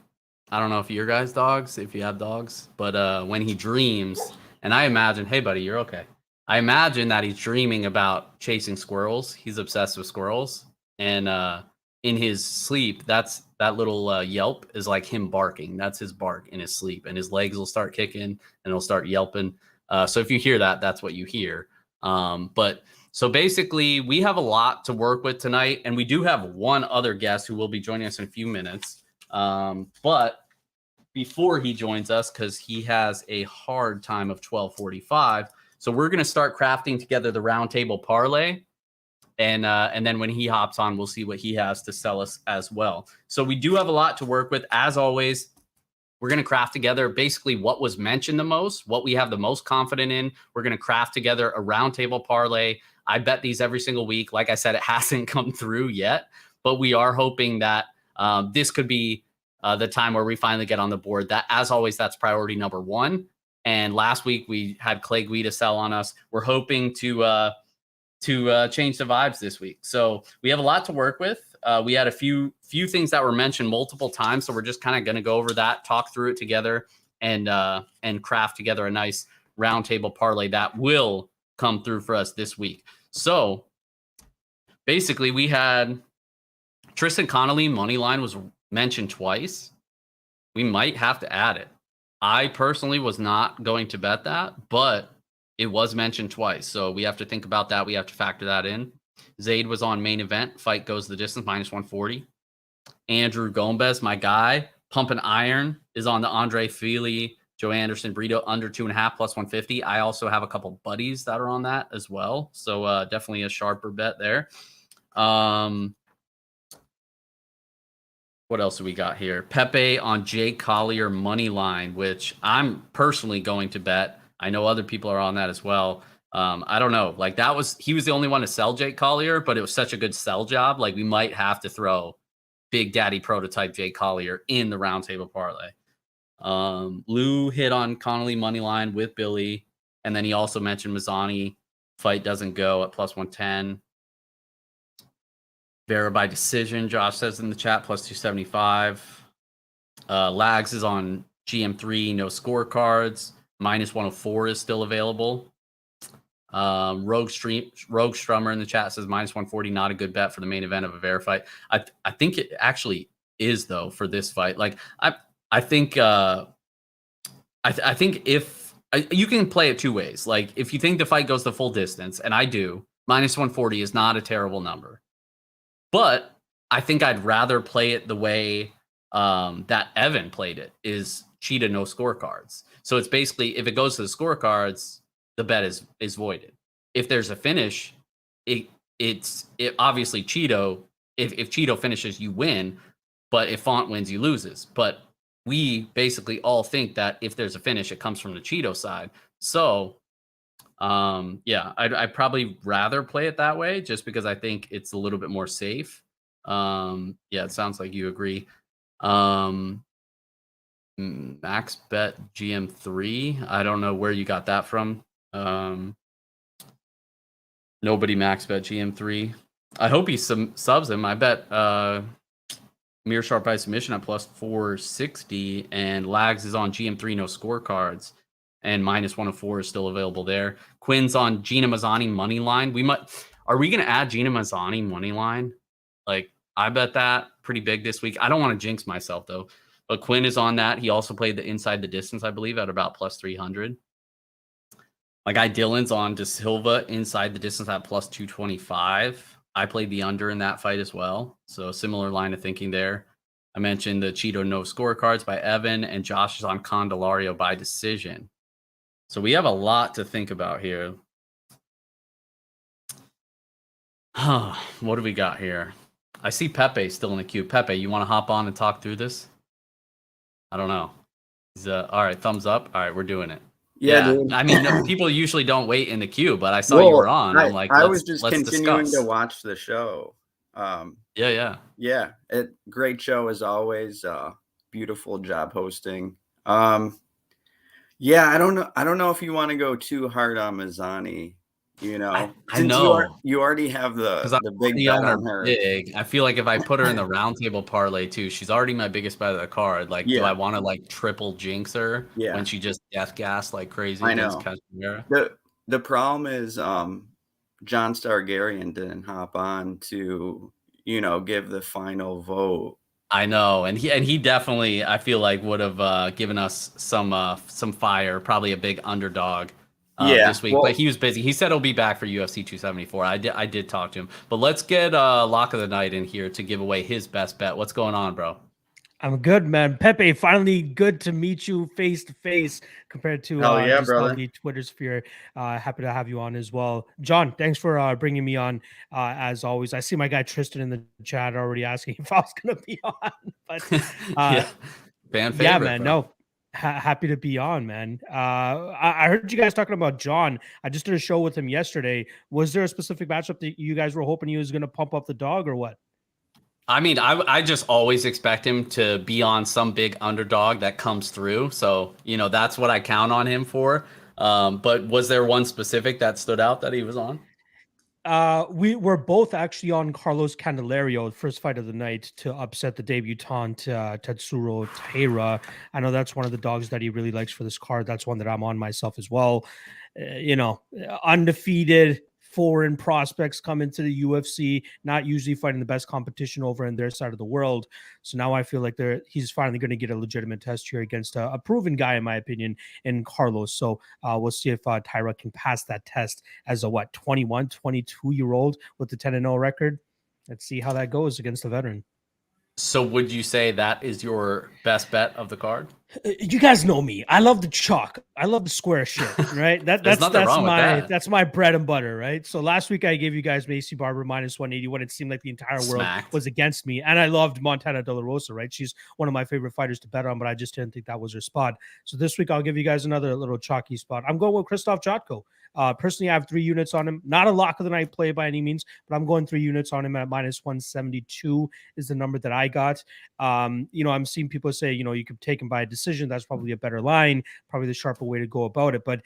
I don't know if your guys' dogs, if you have dogs, but when he dreams, and I imagine, hey, buddy, you're okay. I imagine that he's dreaming about chasing squirrels. He's obsessed with squirrels. And in his sleep, that little yelp is like him barking. That's his bark in his sleep. And his legs will start kicking and he'll start yelping. So if you hear that, that's what you hear. But so basically, we have a lot to work with tonight. And we do have one other guest who will be joining us in a few minutes. But before he joins us, because he has a hard time of 12:45, so we're going to start crafting together the Roundtable parlay, and then when he hops on, we'll see what he has to sell us as well. So we do have a lot to work with. As always, we're going to craft together basically what was mentioned the most, what we have the most confident in. We're going to craft together a Roundtable parlay. I bet these every single week. Like I said, it hasn't come through yet, but we are hoping that this could be the time where we finally get on the board. That, as always, that's priority number one. And last week we had Clay Guida sell on us. We're hoping to change the vibes this week. So we have a lot to work with. We had a few things that were mentioned multiple times, so we're just kind of going to go over that, talk through it together, and craft together a nice Roundtable parlay that will come through for us this week. So basically, we had Tristan Connolly Moneyline was mentioned twice. We might have to add it. I personally was not going to bet that, but it was mentioned twice. So we have to think about that. We have to factor that in. Zaid was on main event. Fight goes the distance, minus 140. Andrew Gomez, my guy, pumping iron, is on the Andre Fili, Joe Anderson, Brito, under 2.5, plus 150. I also have a couple buddies that are on that as well. So definitely a sharper bet there. What else do we got here? Pepe on Jake Collier money line, which I'm personally going to bet. I know other people are on that as well. I don't know. Like, he was the only one to sell Jake Collier, but it was such a good sell job. Like, we might have to throw Big Daddy prototype Jake Collier in the Roundtable parlay. Lou hit on Connolly money line with Billy, and then he also mentioned Mazzani fight doesn't go at plus 110. Vera by decision, Josh says in the chat, plus 275. Lags is on GM3, no scorecards. Minus 104 is still available. Rogue Strummer in the chat says minus 140, not a good bet for the main event of a Vera fight. I think it actually is, though, for this fight. Like I think I think if you can play it two ways. Like if you think the fight goes the full distance, and I do, minus 140 is not a terrible number. But I think I'd rather play it the way that Evan played it, is cheetah no scorecards. So it's basically, if it goes to the scorecards, the bet is voided. If there's a finish, it's obviously Cheeto. If Cheeto finishes, you win. But if Font wins, you loses. But we basically all think that if there's a finish, it comes from the Cheeto side. So yeah, I'd probably rather play it that way, just because I think it's a little bit more safe. Yeah, it sounds like you agree. Max bet GM3. I don't know where you got that from. Nobody max bet GM3. I hope he subs him. I bet Mirror Sharp by submission at plus 460, and Lags is on GM3, no scorecards, and minus 104 is still available there. Quinn's on Gina Mazzani money line. Are we gonna add Gina Mazzani money line? Like, I bet that pretty big this week. I don't want to jinx myself though, but Quinn is on that. He also played the inside the distance, I believe, at about plus 300. My guy Dylan's on De Silva inside the distance at plus 225. I played the under in that fight as well. So similar line of thinking there. I mentioned the Cheeto no scorecards by Evan, and Josh is on Candelario by decision. So we have a lot to think about here. What do we got here? I see Pepe still in the queue. Pepe, you want to hop on and talk through this? I don't know. All right, thumbs up. All right, we're doing it. Yeah, dude. I mean, people usually don't wait in the queue, but I saw you were on. I'm like, I was just let's continuing discuss. to watch the show. Yeah. Great show as always. Beautiful job hosting. Yeah, I don't know if you want to go too hard on Mazzani. You know, I know you already have the big bet on her. Big. I feel like if I put her in the roundtable parlay too, she's already my biggest bet of the card. Like, do I want to like triple jinx her when she just death gas like crazy? I know. Candelario? The problem is John Stargarian didn't hop on to, give the final vote. I know, and he definitely, I feel like, would have given us some fire, probably a big underdog. This week, but he was busy. He said he'll be back for UFC 274. I did talk to him, but let's get Lock of the Night in here to give away his best bet. What's going on, bro? I'm good, man. Pepe, finally good to meet you face to face compared to just all the Twitter sphere. Happy to have you on as well. John, thanks for bringing me on as always. I see my guy Tristan in the chat already asking if I was going to be on, but fan favorite. Yeah, man. Bro. No. Happy to be on, man. I heard you guys talking about John. I just did a show with him yesterday. Was there a specific matchup that you guys were hoping he was going to pump up the dog or what? I mean, I just always expect him to be on some big underdog that comes through. So, that's what I count on him for. But was there one specific that stood out that he was on? We were both actually on Carlos Candelario, first fight of the night, to upset the debutant Tetsuro Taira. I know that's one of the dogs that he really likes for this card. That's one that I'm on myself as well. Undefeated foreign prospects come into the UFC, not usually fighting the best competition over in their side of the world. So now I feel like he's finally going to get a legitimate test here against a proven guy, in my opinion, in Carlos. So we'll see if Taira can pass that test as a 21, 22-year-old with the 10-0 record. Let's see how that goes against a veteran. So would you say that is your best bet of the card? You guys know me. I love the chalk. I love the square shit, right? That's my bread and butter, right? So last week I gave you guys Macy Barber minus 180 when it seemed like the entire world was against me. And I loved Montana De La Rosa, right? She's one of my favorite fighters to bet on, but I just didn't think that was her spot. So this week I'll give you guys another little chalky spot. I'm going with Krzysztof Jotko. Personally, I have 3 units on him. Not a lock of the night play by any means, but I'm going 3 units on him at -172 is the number that I got. I'm seeing people say, you could take him by a decision. That's probably a better line, probably the sharper way to go about it. But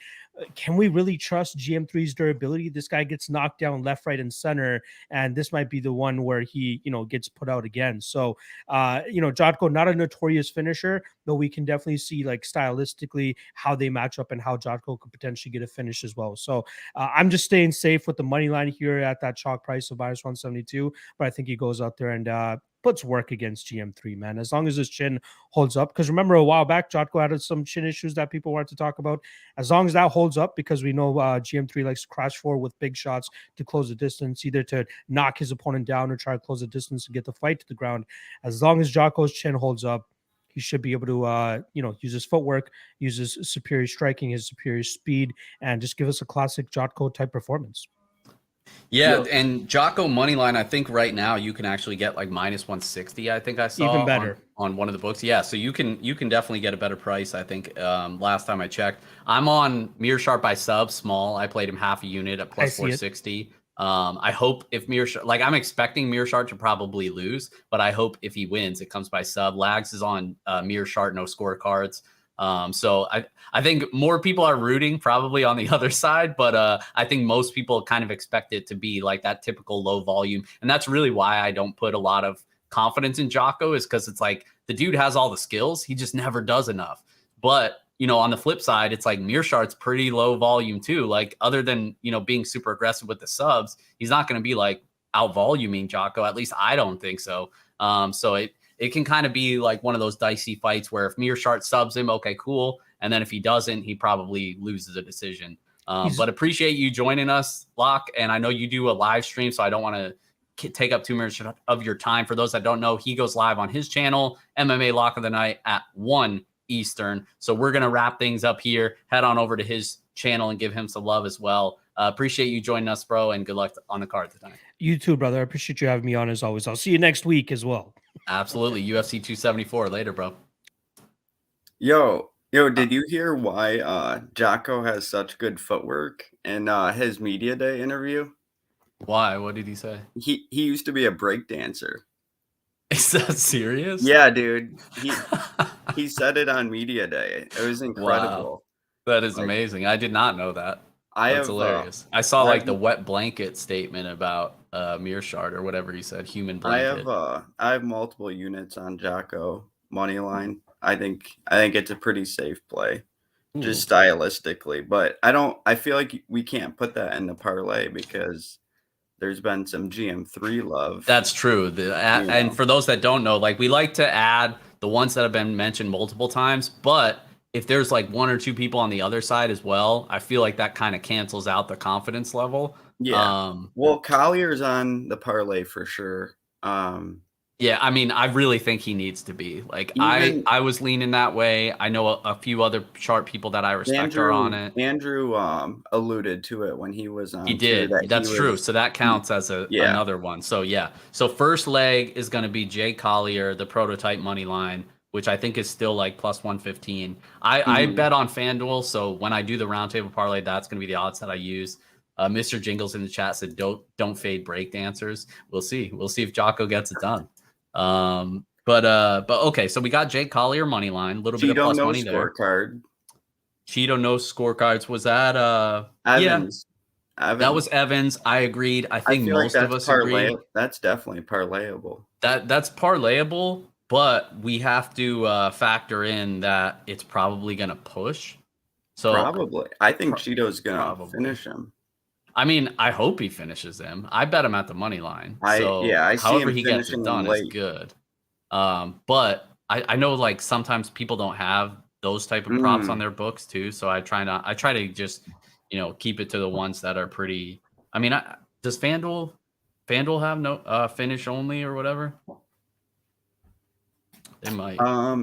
can we really trust GM3's durability? This guy gets knocked down left, right, and center, and this might be the one where he, gets put out again. So, Jotko, not a notorious finisher, but we can definitely see like stylistically how they match up and how Jotko could potentially get a finish as well. So I'm just staying safe with the money line here at that chalk price of -172, but I think he goes out there and puts work against GM3, man, as long as his chin holds up. Because remember, a while back, Jotko had some chin issues that people wanted to talk about. As long as that holds up, because we know GM3 likes to crash forward with big shots to close the distance, either to knock his opponent down or try to close the distance and get the fight to the ground. As long as Jotko's chin holds up, he should be able to, use his footwork, use his superior striking, his superior speed, and just give us a classic Jotko type performance. Yeah, and Jotko Moneyline, I think right now you can actually get like -160. I think I saw Even better on one of the books. Yeah, so you can definitely get a better price. I think last time I checked, I'm on Meerschaert by sub small. I played him half a unit at +460. I hope if Meerschaert, like I'm expecting Meerschaert to probably lose, but I hope if he wins, it comes by sub. Lags is on Meerschaert, no scorecards. So I think more people are rooting probably on the other side, but I think most people kind of expect it to be like that typical low volume. And that's really why I don't put a lot of confidence in Jotko, is because it's like the dude has all the skills. He just never does enough. But, on the flip side, it's like Meerschaert's pretty low volume too. Like other than, being super aggressive with the subs, he's not going to be like out voluming Jotko. At least I don't think so. So it can kind of be like one of those dicey fights where if Meerschaert subs him, okay, cool. And then if he doesn't, he probably loses a decision. But appreciate you joining us, Locke. And I know you do a live stream, so I don't want to take up too much of your time. For those that don't know, he goes live on his channel, MMA Lock of the Night at 1 Eastern. So we're going to wrap things up here. Head on over to his channel and give him some love as well. Appreciate you joining us, bro, and good luck on the card tonight. You too, brother. I appreciate you having me on as always. I'll see you next week as well. Absolutely. UFC 274. Later, bro. Yo, did you hear why Jotko has such good footwork in his media day interview? Why? What did he say? He used to be a break dancer. Is that serious? Yeah, dude. He said it on media day. It was incredible. Wow. That is amazing. I did not know that. That's hilarious. I saw the wet blanket statement about Meerschaert or whatever he said, human blanket. I have multiple units on Jotko Moneyline. I think it's a pretty safe play, just stylistically. But I feel like we can't put that in the parlay because there's been some GM3 love. That's true. And for those that don't know, like we like to add the ones that have been mentioned multiple times, but if there's like 1 or 2 people on the other side as well, I feel like that kind of cancels out the confidence level. Yeah. Well, Collier's on the parlay for sure. Yeah, I mean, I really think he needs to be. Like, I was leaning that way. I know a few other sharp people that I respect are on it. Andrew alluded to it when he was on. He did. That's true. So that counts as another one. So, yeah. So first leg is going to be Jay Collier, the prototype money line, which I think is still like +115. I bet on FanDuel, so when I do the roundtable parlay, that's going to be the odds that I use. Mr. Jingles in the chat said, don't fade break dancers. We'll see. We'll see if Jotko gets it done. But okay, so we got Jake Collier money line, a little bit of plus money there. Scorecard. Cheeto no scorecards. Was that Evans? Yeah, that was Evans. I agreed. I think most of us agreed. That's definitely parlayable. That's parlayable, but we have to factor in that it's probably gonna push. So probably. I think Cheeto's gonna finish him. I mean, I hope he finishes him. I bet him at the money line. I see however him he gets it done is good. But I know like sometimes people don't have those type of props on their books too. So I try to just keep it to the ones that are pretty. I mean, does FanDuel have no finish only or whatever? They might.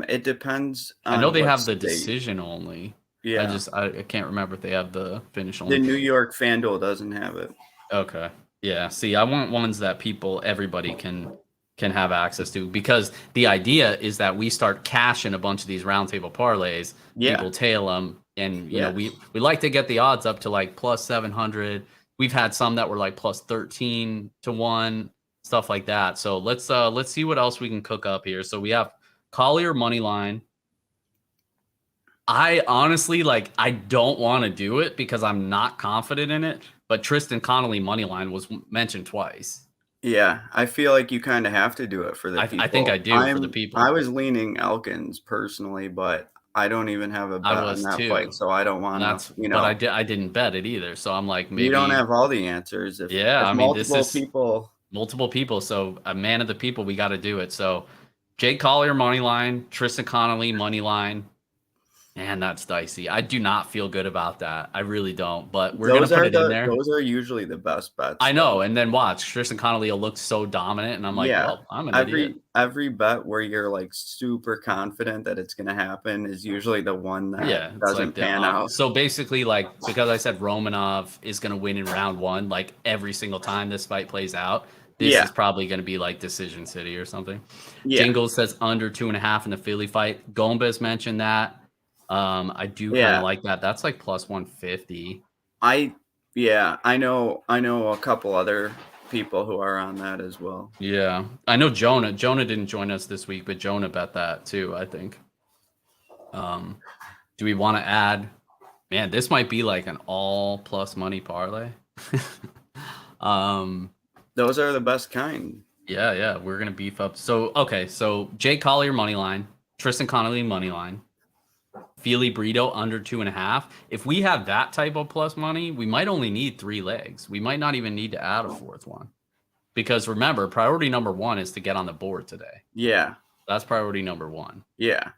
It depends. I know they have the decision only. Yeah, I can't remember if they have the finish only. The New York FanDuel doesn't have it. Okay. Yeah. See, I want ones that everybody can have access to, because the idea is that we start cashing a bunch of these roundtable parlays. Yeah. People tail them. And you know, we like to get the odds up to like plus 700. We've had some that were like plus 13 to 1, stuff like that. So let's see what else we can cook up here. So we have Collier money line. I honestly I don't want to do it because I'm not confident in it, but Tristan Connolly money line was mentioned twice. Yeah, I feel like you kind of have to do it for the people. I think I do for the people. I was leaning Elkins personally, but I don't even have a bet on that fight, so I don't want to. You know, but I didn't bet it either, so I'm like, maybe you don't have all the answers. If I mean, multiple people. So a man of the people, we got to do it. So Jake Collier money line, Tristan Connolly money line. Man, that's dicey. I do not feel good about that. I really don't. But we're gonna put it in there. Those are usually the best bets. I know. And then watch, Tristan Connolly will look so dominant, and I'm like, well, I'm an idiot. Every bet where you're like super confident that it's gonna happen is usually the one that doesn't pan out. So basically, because I said Romanov is gonna win in round 1, like every single time this fight plays out, this is probably gonna be like Decision City or something. Jingles says under 2.5 in the Philly fight. Gombez mentioned that. I do kind of like that. That's like plus 150. I know a couple other people who are on that as well. Yeah. I know Jonah didn't join us this week, but Jonah bet that too, I think. Do we want to add, man, this might be like an all plus money parlay. Those are the best kind. Yeah, we're gonna beef up. So Jake Collier money line, Tristan Connolly money line, Feely Brito under 2.5. If we have that type of plus money, we might only need 3 legs. We might not even need to add a 4th one. Because remember, priority number 1 is to get on the board today. Yeah. That's priority number 1. Yeah.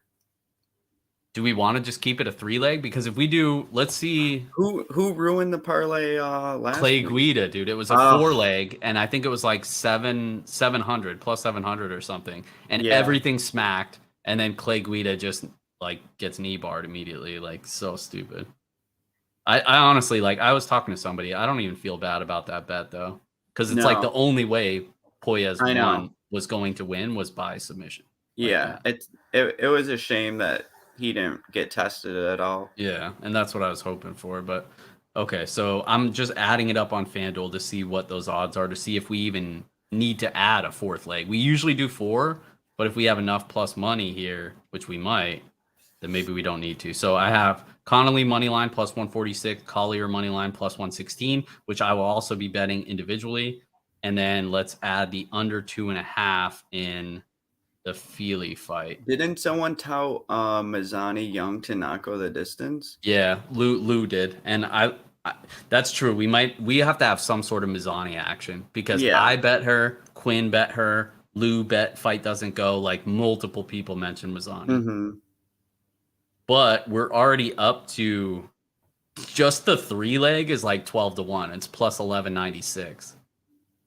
Do we want to just keep it a 3-leg? Because if we do, let's see. Who ruined the parlay last Clay week? Guida, dude. It was a 4-leg, and I think it was like 700 plus 700 or something. And everything smacked, and then Clay Guida just gets knee barred immediately. So stupid. I honestly, I was talking to somebody. I don't even feel bad about that bet though, because it's the only way Poyes was going to win was by submission. Yeah, it was a shame that he didn't get tested at all. Yeah, and that's what I was hoping for. But okay, so I'm just adding it up on FanDuel to see what those odds are, to see if we even need to add a 4th leg. We usually do 4, but if we have enough plus money here, which we might, then maybe we don't need to. So I have Connolly moneyline plus 146, Collier moneyline plus 116, which I will also be betting individually. And then let's add the under 2.5 in the Feely fight. Didn't someone tout Mazzani Young to not go the distance? Yeah, Lou did. And I that's true. We have to have some sort of Mazzani action, because I bet her, Quinn bet her, Lou bet fight doesn't go. Multiple people mentioned Mazzani. Mm-hmm. But we're already up to just the 3-leg is 12 to 1. It's plus 1196.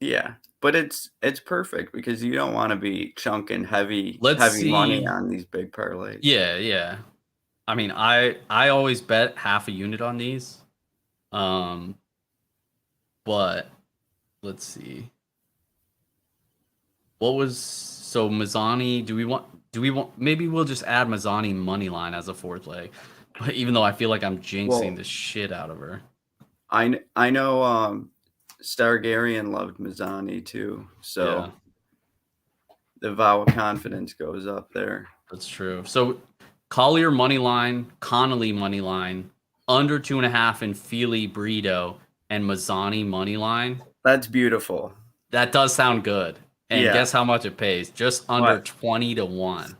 Yeah, but it's perfect because you don't want to be chunking heavy See. money on these big parlays. Yeah. I mean, I always bet half a unit on these. But let's see. Mazzani, do we want maybe we'll just add Mazzani money line as a 4th leg, even though I feel like I'm jinxing the shit out of her. I know Stargarian loved Mazzani too, so the vow of confidence goes up there. That's true. So Collier money line, Connolly money line, under 2.5 in Feely Brito, and Mazzani money line. That's beautiful. That does sound good. And guess how much it pays? Just under 20 to 1.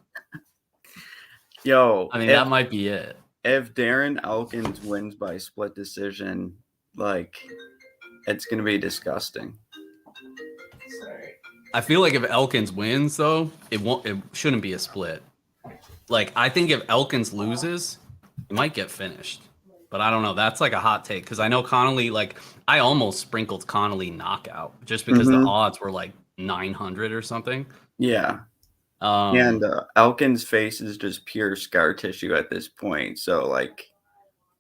Yo, I mean, that might be it. If Darren Elkins wins by split decision, it's gonna be disgusting. I feel like if Elkins wins, though, it shouldn't be a split. I think if Elkins loses, it might get finished. But I don't know. That's a hot take, because I know Connolly. I almost sprinkled Connolly knockout just because the odds were 900 or something. Yeah. And Elkins' face is just pure scar tissue at this point. So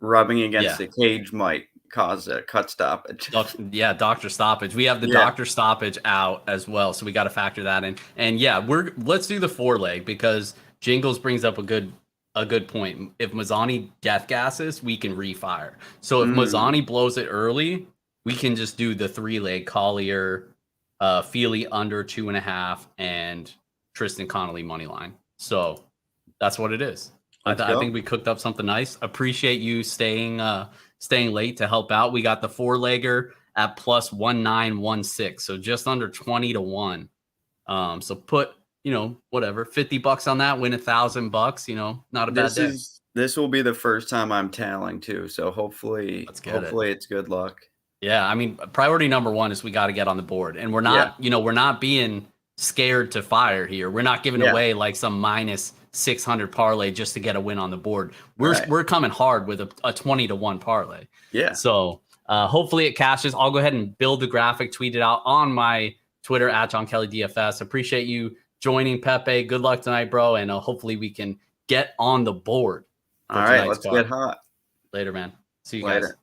rubbing against the cage might cause a cut stoppage. Doctor stoppage. We have the doctor stoppage out as well, so we got to factor that in. And let's do the 4-leg, because Jingles brings up a a good point. If Mazzani death gasses, we can refire. So if Mm. Mazzani blows it early, we can just do the 3-leg Collier, Feely under 2.5, and Tristan Connolly money line. So that's what it is. I think we cooked up something nice. Appreciate you staying late to help out. We got the 4-legger at plus 1916, so just under 20 to 1. So put, whatever, $50 on that, win $1,000, not a bad day. This will be the first time I'm tailing too, so hopefully it's good luck. Yeah, I mean, priority number one is we got to get on the board, and we're not, we're not being scared to fire here. We're not giving away like some minus 600 parlay just to get a win on the board. We're coming hard with a 20 to 1 parlay. Yeah. So hopefully it cashes. I'll go ahead and build the graphic, tweet it out on my Twitter at John Kelly DFS. Appreciate you joining, Pepe. Good luck tonight, bro, and hopefully we can get on the board. All right, let's get hot. Later, man. See you Later. guys.